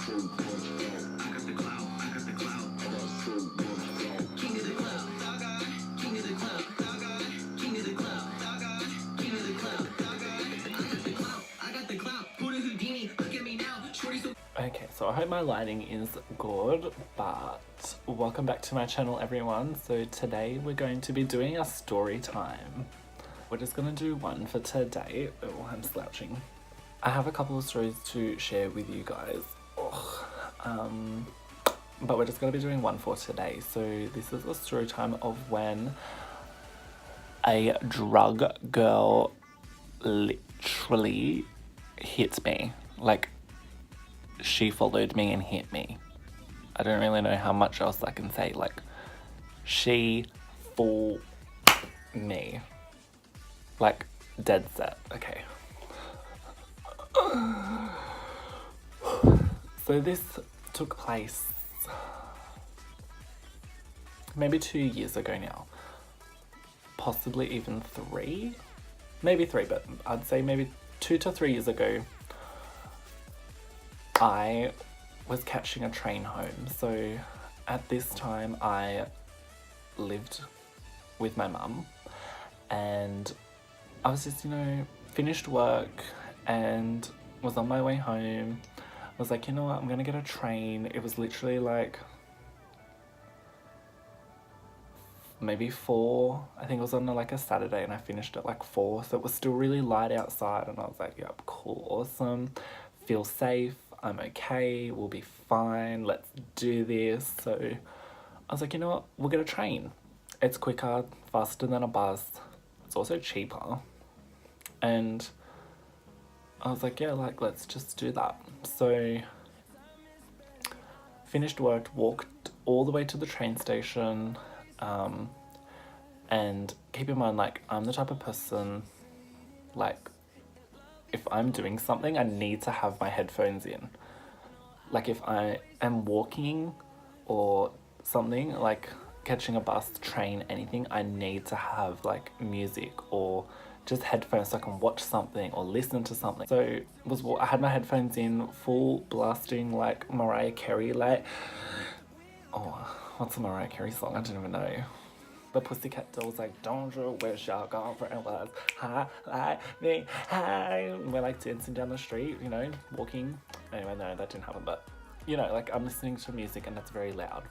Okay, so I hope my lighting is good, but welcome back to my channel, everyone. So today we're going to be doing a story time. We're just gonna do one for today. Oh, I'm slouching. I have a couple of stories to share with you guys. But we're just gonna be doing one for today. So this is a story time of when a drug girl literally hit me. Like, she followed me and hit me. I don't really know how much else I can say. Like, she fooled me. Like, dead set. Okay. So this took place maybe 2 years ago now. Possibly even 3. Maybe 3, but I'd say maybe 2 to 3 years ago. I was catching a train home. So at this time I lived with my mum, and I was just, finished work and was on my way home. I was like, you know what, I'm gonna get a train. It was literally like maybe 4. I think it was on like a Saturday, and I finished at like 4, so it was still really light outside, and I was like, yep, cool, awesome, feel safe, I'm okay, we'll be fine, let's do this. So I was like, you know what, we'll get a train. It's quicker, faster than a bus, it's also cheaper. And I was like, yeah, like, let's just do that. So finished work, walked all the way to the train station, and keep in mind, like, I'm the type of person, like, if I'm doing something, I need to have my headphones in. Like, if I am walking or something, like catching a bus, train, anything, I need to have like music or just headphones so I can watch something or listen to something. So I had my headphones in, full blasting like Mariah Carey, like, oh, what's a Mariah Carey song? I don't even know. The Pussycat Dolls, like, don't you wish your girlfriend was high like me, high. And we're like dancing down the street, walking. Anyway, no, that didn't happen, but like, I'm listening to music and it's very loud.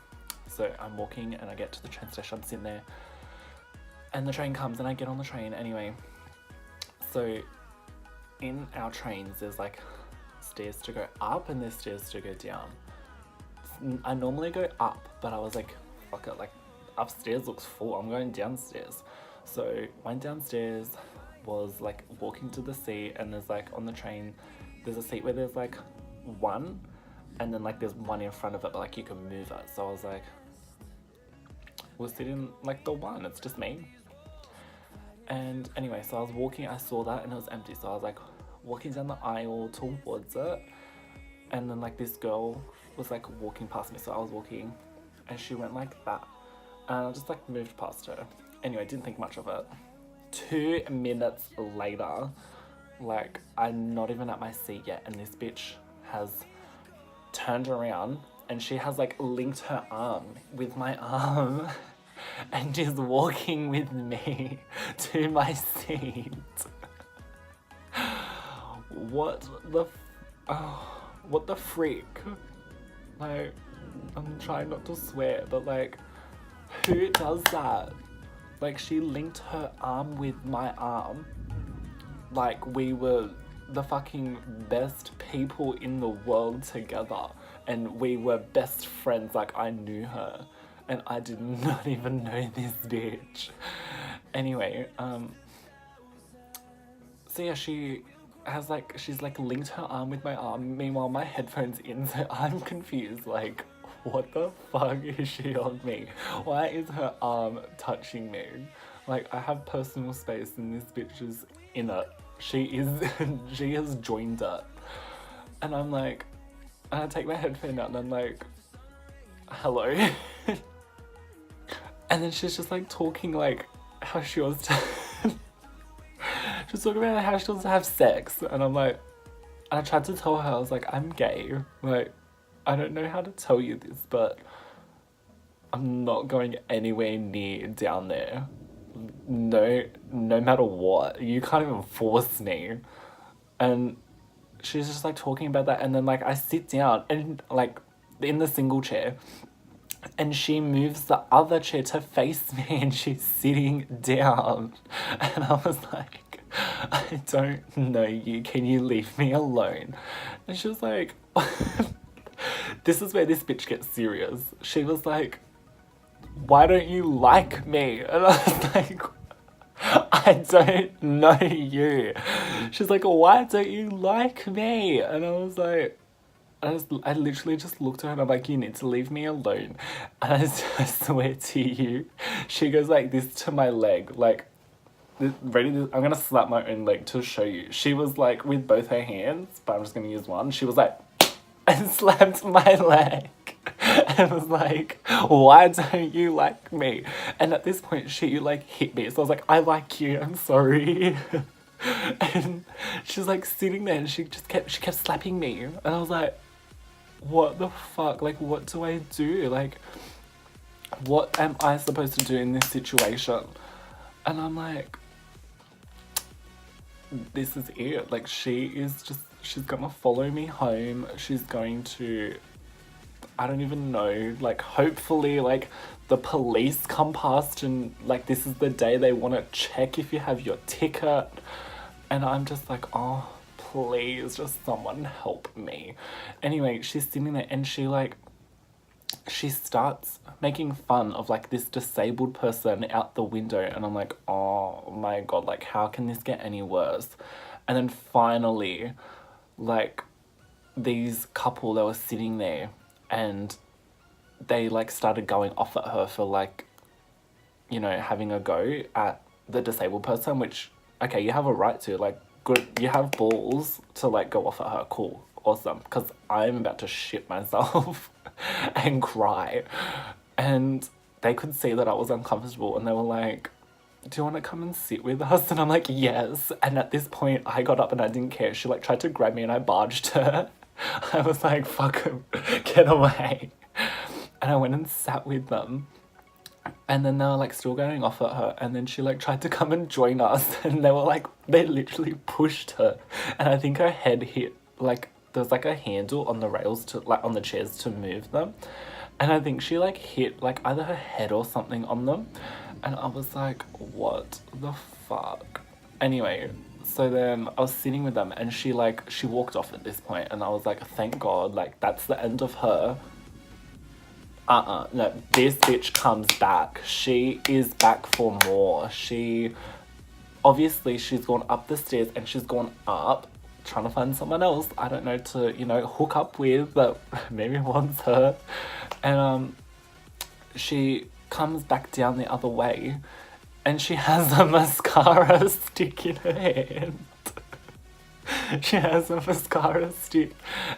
So I'm walking and I get to the train station, I'm sitting there, and the train comes and I get on the train. Anyway, so in our trains, there's like stairs to go up and there's stairs to go down. I normally go up, but I was like, fuck it, like, upstairs looks full, I'm going downstairs. So went downstairs, was like walking to the seat, and there's like, on the train, there's a seat where there's like one, and then like there's one in front of it, but like you can move it. So I was like, we'll sit in like the one, it's just me. And anyway, so I was walking, I saw that and it was empty, so I was like walking down the aisle towards it, and then like this girl was like walking past me, so I was walking and she went like that, and I just like moved past her. Anyway, didn't think much of it. 2 minutes later, like, I'm not even at my seat yet, and this bitch has turned around and she has like linked her arm with my arm and is walking with me to my seat. What the freak? Like, I'm trying not to swear, but like, who does that? Like, she linked her arm with my arm like we were the fucking best people in the world together, and we were best friends, like I knew her, and I did not even know this bitch. Anyway, so yeah, she's like linked her arm with my arm, meanwhile my headphones in, so I'm confused, like, what the fuck is she on me? Why is her arm touching me? Like, I have personal space and this bitch is in it. She has joined it. And I'm like, and I take my headphone out and I'm like, hello? And then she's just like talking like how she wants to she's talking about how she wants to have sex, and I'm like, and I tried to tell her, I was like, I'm gay, like, I don't know how to tell you this, but I'm not going anywhere near down there. No, no matter what. You can't even force me. And she's just like talking about that, and then like I sit down and like in the single chair, and she moves the other chair to face me, and she's sitting down. And I was like, I don't know you. Can you leave me alone? And she was like, this is where this bitch gets serious. She was like, why don't you like me? And I was like, I don't know you. She's like, why don't you like me? And I was like, I literally just looked at her and I'm like, you need to leave me alone. And I swear to you, she goes like this to my leg, like, ready to, I'm gonna slap my own leg to show you. She was like, with both her hands, but I'm just gonna use one, she was like, and slapped my leg. And was like, why don't you like me? And at this point, she like hit me. So I was like, I like you, I'm sorry. And she's like sitting there and she kept slapping me. And I was like, what the fuck? Like, what do I do? Like, what am I supposed to do in this situation? And I'm like, this is it. Like, she's gonna follow me home. She's going to, I don't even know, like, hopefully, like, the police come past and, like, this is the day they want to check if you have your ticket. And I'm just like, oh, please, just someone help me. Anyway, she's sitting there and she starts making fun of, like, this disabled person out the window. And I'm like, oh my God, like, how can this get any worse? And then finally, like, these couple, they were sitting there and they like started going off at her for like, you know, having a go at the disabled person, which, okay, you have a right to, like, good, you have balls to like go off at her, cool, awesome, because I'm about to shit myself and cry. And they could see that I was uncomfortable and they were like, do you want to come and sit with us? And I'm like, yes. And at this point I got up and I didn't care. She like tried to grab me and I barged her. I was like, fuck him, get away. And I went and sat with them. And then they were like still going off at her. And then she like tried to come and join us. And they were like, they literally pushed her. And I think her head hit, like, there's like a handle on the rails to, like, on the chairs to move them. And I think she like hit like either her head or something on them. And I was like, what the fuck? Anyway, so then I was sitting with them and she walked off at this point and I was like, thank God, like, that's the end of her. No, this bitch comes back. She is back for more. Obviously she's gone up the stairs and she's gone up trying to find someone else, I don't know, to, you know, hook up with, that maybe wants her. And she comes back down the other way and she has a mascara stick in her hand. She has a mascara stick,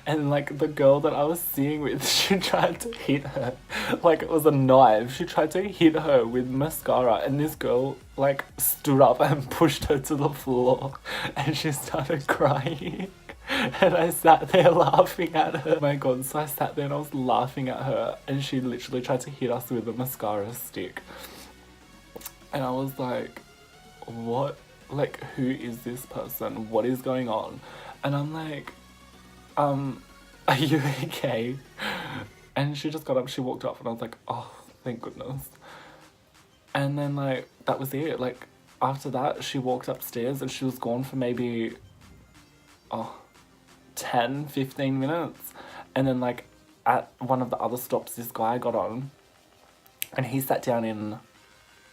and like the girl that I was seeing with, she tried to hit her like it was a knife. She tried to hit her with mascara and this girl like stood up and pushed her to the floor and she started crying. And I sat there laughing at her. Oh my God, so I sat there and I was laughing at her and she literally tried to hit us with a mascara stick. And I was like, what? Like, who is this person? What is going on? And I'm like, are you okay? And she just got up, she walked off and I was like, oh, thank goodness. And then like, that was it. Like, after that, she walked upstairs and she was gone for maybe, 10, 15 minutes. And then like, at one of the other stops, this guy got on and he sat down in,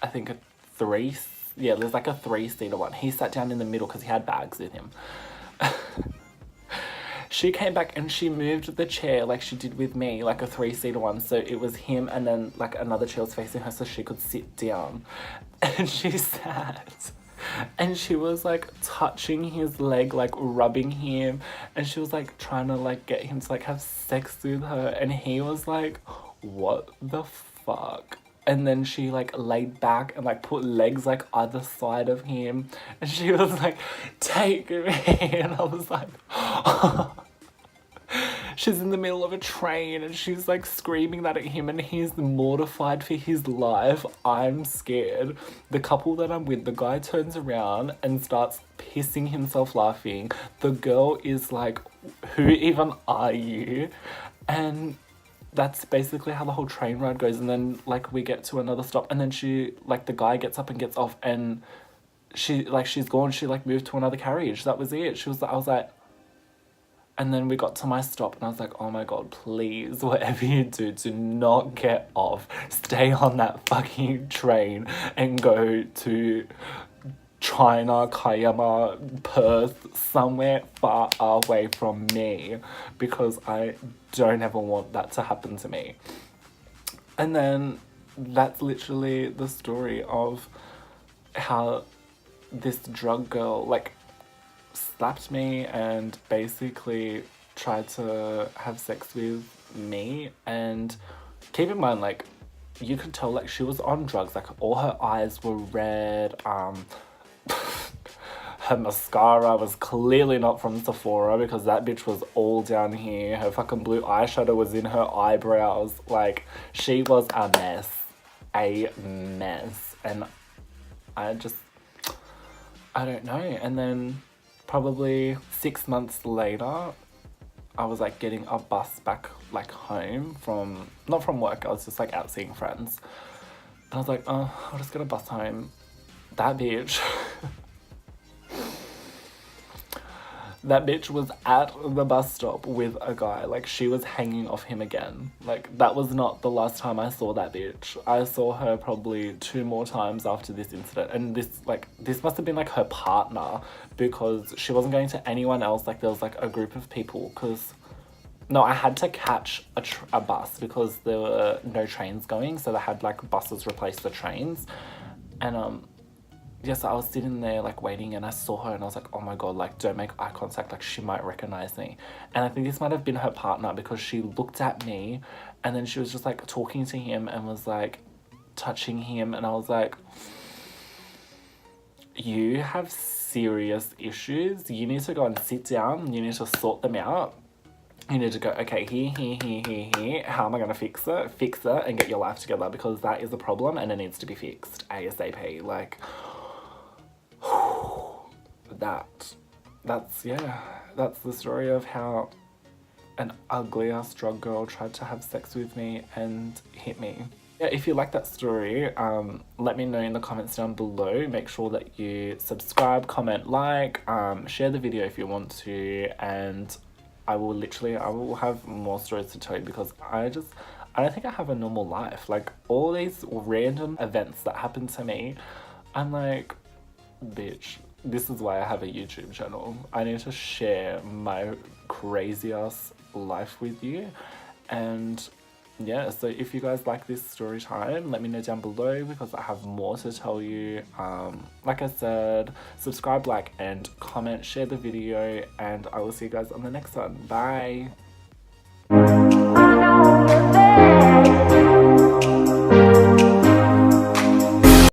I think, there's like a 3-seater one. He sat down in the middle because he had bags with him. She came back and she moved the chair like she did with me, like a 3-seater one. So it was him and then like another chair was facing her so she could sit down. And she sat and she was like touching his leg, like rubbing him. And she was like trying to like get him to like have sex with her. And he was like, what the fuck? And then she like laid back and like put legs like either side of him. And she was like, take me. And I was like, oh. she's in the middle of a train and she's like screaming that at him and he's mortified for his life. I'm scared. The couple that I'm with, the guy turns around and starts pissing himself laughing. The girl is like, who even are you? And that's basically how the whole train ride goes. And then like we get to another stop and then she, like the guy gets up and gets off and she's gone. She like moved to another carriage. That was it. She was like, I was like, and then we got to my stop and I was like, oh my God, please, whatever you do not get off. Stay on that fucking train and go to China, Kayama, Perth, somewhere far away from me, because I don't ever want that to happen to me. And then that's literally the story of how this drug girl like slapped me and basically tried to have sex with me. And keep in mind, like, you could tell like she was on drugs, like all her eyes were red, her mascara was clearly not from Sephora because that bitch was all down here. Her fucking blue eyeshadow was in her eyebrows. Like, she was a mess. And I don't know. And then probably 6 months later, I was like getting a bus back like home from, not from work, I was just like out seeing friends. And I was like, oh, I'll just get a bus home. That bitch. That bitch was at the bus stop with a guy. Like, she was hanging off him again. Like, that was not the last time I saw that bitch. I saw her probably 2 more times after this incident. And this must have been like her partner, because she wasn't going to anyone else. Like, there was like a group of people, because no, I had to catch a bus because there were no trains going. So they had like buses replace the trains. And yes, I was sitting there like waiting and I saw her and I was like, oh my God, like don't make eye contact, like she might recognize me. And I think this might have been her partner, because she looked at me and then she was just like talking to him and was like touching him, and I was like, you have serious issues. You need to go and sit down. You need to sort them out. You need to go, okay, here. How am I going to fix it? Fix it and get your life together, because that is a problem and it needs to be fixed ASAP. Like, that's the story of how an ugly ass drug girl tried to have sex with me and hit me. Yeah, if you like that story, let me know in the comments down below. Make sure that you subscribe, comment, like, share the video if you want to, and I will have more stories to tell you, because I don't think I have a normal life. Like, all these random events that happen to me, I'm like, bitch, this is why I have a YouTube channel. I need to share my crazy ass life with you. And yeah, so if you guys like this story time, let me know down below, because I have more to tell you. Like I said, subscribe, like, and comment, share the video, and I will see you guys on the next one. Bye.